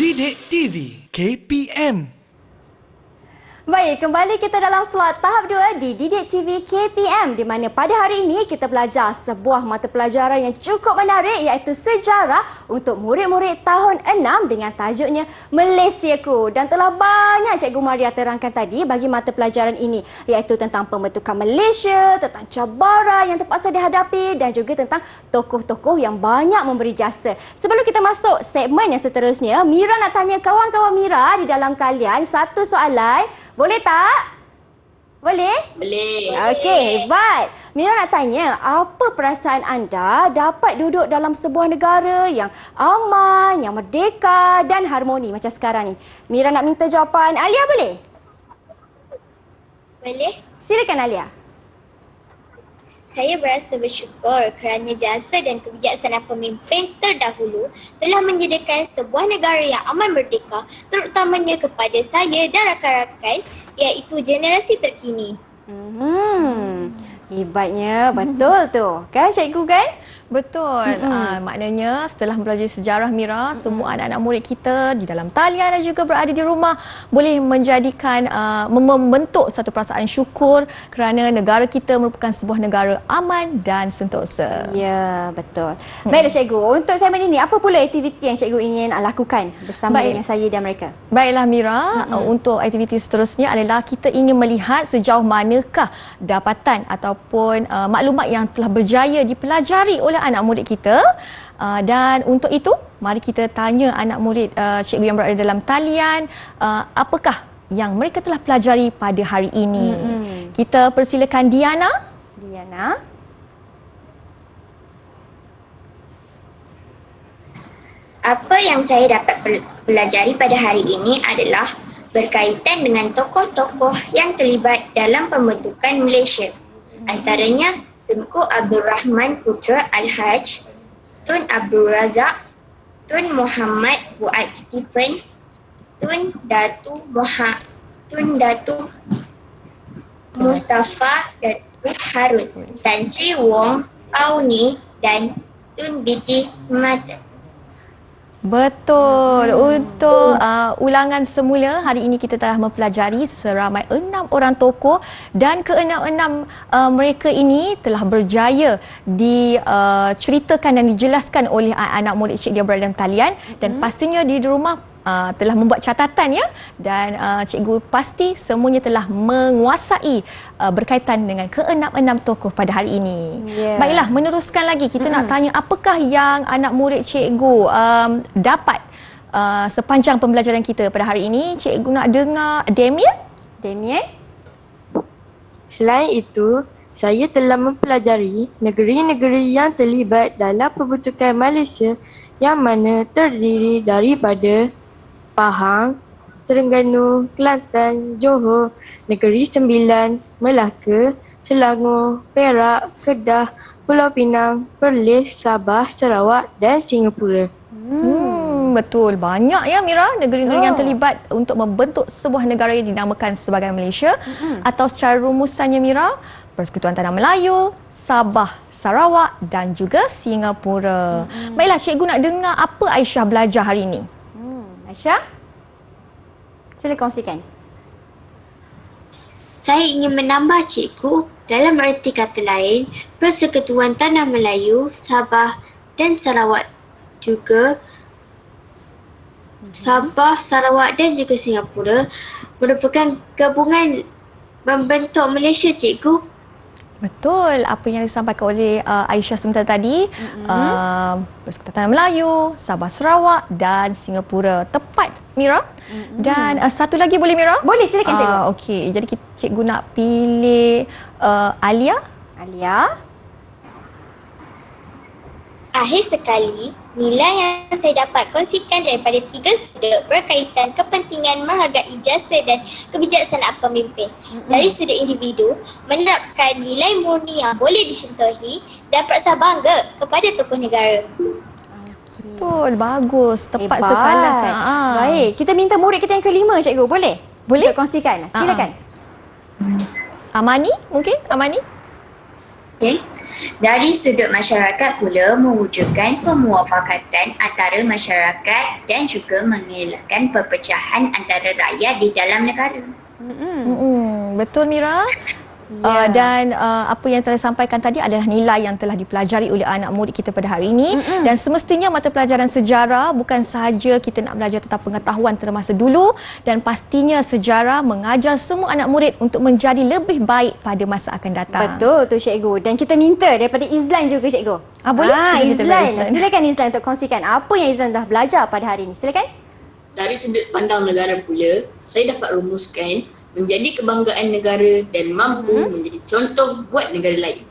Didik TV KPM. Baik, kembali kita dalam slot tahap 2 di Didik TV KPM di mana pada hari ini kita belajar sebuah mata pelajaran yang cukup menarik iaitu sejarah untuk murid-murid tahun 6 dengan tajuknya Malaysiaku. Dan telah banyak Cikgu Maria terangkan tadi bagi mata pelajaran ini iaitu tentang pembentukan Malaysia, tentang cabaran yang terpaksa dihadapi dan juga tentang tokoh-tokoh yang banyak memberi jasa. Sebelum kita masuk segmen yang seterusnya, Mira nak tanya kawan-kawan Mira di dalam talian satu soalan. Boleh tak? Boleh? Boleh. Okey, hebat. Mira nak tanya, apa perasaan anda dapat duduk dalam sebuah negara yang aman, yang merdeka dan harmoni macam sekarang ni? Mira nak minta jawapan. Alia boleh? Boleh? Silakan Alia. Saya berasa bersyukur kerana jasa dan kebijaksanaan pemimpin terdahulu telah menyediakan sebuah negara yang aman merdeka terutamanya kepada saya dan rakan-rakan iaitu generasi terkini. Hebatnya, betul tu. Kan cikgu kan? Betul. Maknanya setelah mempelajari sejarah Mira, semua anak-anak murid kita di dalam talian dan juga berada di rumah boleh menjadikan membentuk satu perasaan syukur kerana negara kita merupakan sebuah negara aman dan sentosa. Ya, betul. Baiklah cikgu, untuk segmen ini apa pula aktiviti yang cikgu ingin lakukan bersama dengan saya dan mereka? Baiklah Mira, untuk aktiviti seterusnya adalah kita ingin melihat sejauh manakah dapatan ataupun maklumat yang telah berjaya dipelajari oleh anak murid kita. Dan untuk itu, mari kita tanya anak murid cikgu yang berada dalam talian apakah yang mereka telah pelajari pada hari ini. Kita persilakan Diana. Diana. Apa yang saya dapat pelajari pada hari ini adalah berkaitan dengan tokoh-tokoh yang terlibat dalam pembentukan Malaysia. Antaranya Tunku Abdul Rahman Putra Al-Haj, Tun Abdul Razak, Tun Muhammad Fuad Stephen, Tun Datu Mustafa Datuk Harun, Tan Sri Wong Auni dan Tun Biti Smarta. Betul. Untuk ulangan semula, hari ini kita telah mempelajari seramai 6 orang tokoh dan ke-6 mereka ini telah berjaya diceritakan dan dijelaskan oleh anak murid cikgu yang berada dalam talian dan pastinya di rumah telah membuat catatan ya dan cikgu pasti semuanya telah menguasai berkaitan dengan ke-6 tokoh pada hari ini. Baiklah, meneruskan lagi kita nak tanya apakah yang anak murid cikgu dapat sepanjang pembelajaran kita pada hari ini. Cikgu nak dengar Damien. Selain itu, saya telah mempelajari negeri-negeri yang terlibat dalam pembentukan Malaysia yang mana terdiri daripada Pahang, Terengganu, Kelantan, Johor, Negeri Sembilan, Melaka, Selangor, Perak, Kedah, Pulau Pinang, Perlis, Sabah, Sarawak dan Singapura. Betul. Banyak ya Mira negeri-negeri yang terlibat untuk membentuk sebuah negara yang dinamakan sebagai Malaysia atau secara rumusannya Mira, Persekutuan Tanah Melayu, Sabah, Sarawak dan juga Singapura. Baiklah, cikgu nak dengar apa Aisyah belajar hari ini. Aisyah, sila kongsikan. Saya ingin menambah cikgu, dalam erti kata lain, Persekutuan Tanah Melayu, Sabah dan Sarawak juga Sabah, Sarawak dan juga Singapura merupakan gabungan membentuk Malaysia, cikgu. Betul apa yang disampaikan oleh Aisyah sebentar tadi. Persekutuan Tanah Melayu, Sabah, Sarawak dan Singapura. Tepat Mira. Dan satu lagi boleh Mira? Boleh, silakan cikgu. Okey, jadi cikgu nak pilih Alia. Alia. Akhir sekali, nilai yang saya dapat kongsikan daripada 3 sudut berkaitan kepentingan menghargai jasa dan kebijaksanaan pemimpin. Dari sudut individu, menerapkan nilai murni yang boleh disentuhi dan perasa bangga kepada tokoh negara. Betul, bagus. Tepat Hebat. sekalas. Baik, kita minta murid kita yang kelima cikgu, boleh? Boleh? Untuk kongsikan. Silakan. Amani mungkin? Amani? Okay. Dari sudut masyarakat pula mewujudkan pemuafakatan antara masyarakat dan juga mengelakkan perpecahan antara rakyat di dalam negara. Betul Mira. Dan apa yang telah disampaikan tadi adalah nilai yang telah dipelajari oleh anak murid kita pada hari ini. Dan semestinya mata pelajaran sejarah bukan sahaja kita nak belajar tentang pengetahuan termasa dulu, dan pastinya sejarah mengajar semua anak murid untuk menjadi lebih baik pada masa akan datang. Betul tu cikgu. Dan kita minta daripada Izlan juga cikgu. Boleh? Izlan. Silakan Izlan untuk kongsikan apa yang Izlan dah belajar pada hari ini. Silakan. Dari sudut pandang negara pula, saya dapat rumuskan menjadi kebanggaan negara dan mampu menjadi contoh buat negara lain.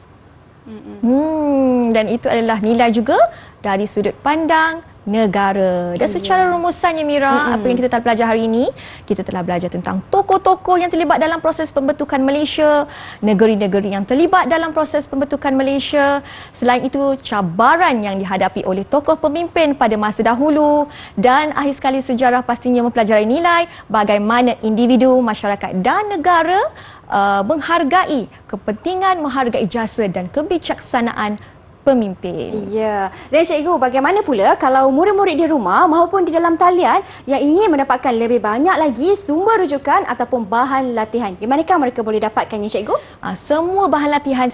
Dan itu adalah nilai juga dari sudut pandang negara. Dan secara rumusannya Mira, apa yang kita telah belajar hari ini, kita telah belajar tentang tokoh-tokoh yang terlibat dalam proses pembentukan Malaysia, negeri-negeri yang terlibat dalam proses pembentukan Malaysia. Selain itu, cabaran yang dihadapi oleh tokoh pemimpin pada masa dahulu, dan akhir sekali sejarah pastinya mempelajari nilai bagaimana individu, masyarakat dan negara menghargai kepentingan, menghargai jasa dan kebijaksanaan pemimpin. Ya. Dan cikgu, bagaimana pula kalau murid-murid di rumah maupun di dalam talian yang ingin mendapatkan lebih banyak lagi sumber rujukan ataupun bahan latihan? Di manakah mereka boleh dapatkannya cikgu? Semua bahan latihan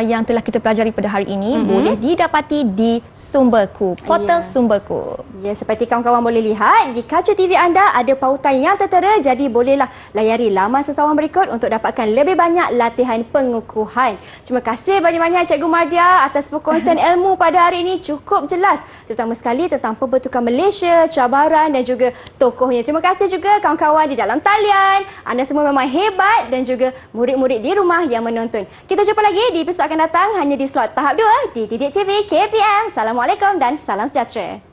yang telah kita pelajari pada hari ini boleh didapati di Sumberku, portal Sumberku. Ya, seperti kawan-kawan boleh lihat di kaca TV anda ada pautan yang tertera, jadi bolehlah layari laman sesawan berikut untuk dapatkan lebih banyak latihan pengukuhan. Terima kasih banyak-banyak Cikgu Mardia atas perkongsian ilmu pada hari ini, cukup jelas terutama sekali tentang pembentukan Malaysia, cabaran dan juga tokohnya. Terima kasih juga kawan-kawan di dalam talian. Anda semua memang hebat, dan juga murid-murid di rumah yang menonton. Kita jumpa lagi di episod akan datang hanya di slot tahap 2 di Didik TV KPM. Assalamualaikum dan salam sejahtera.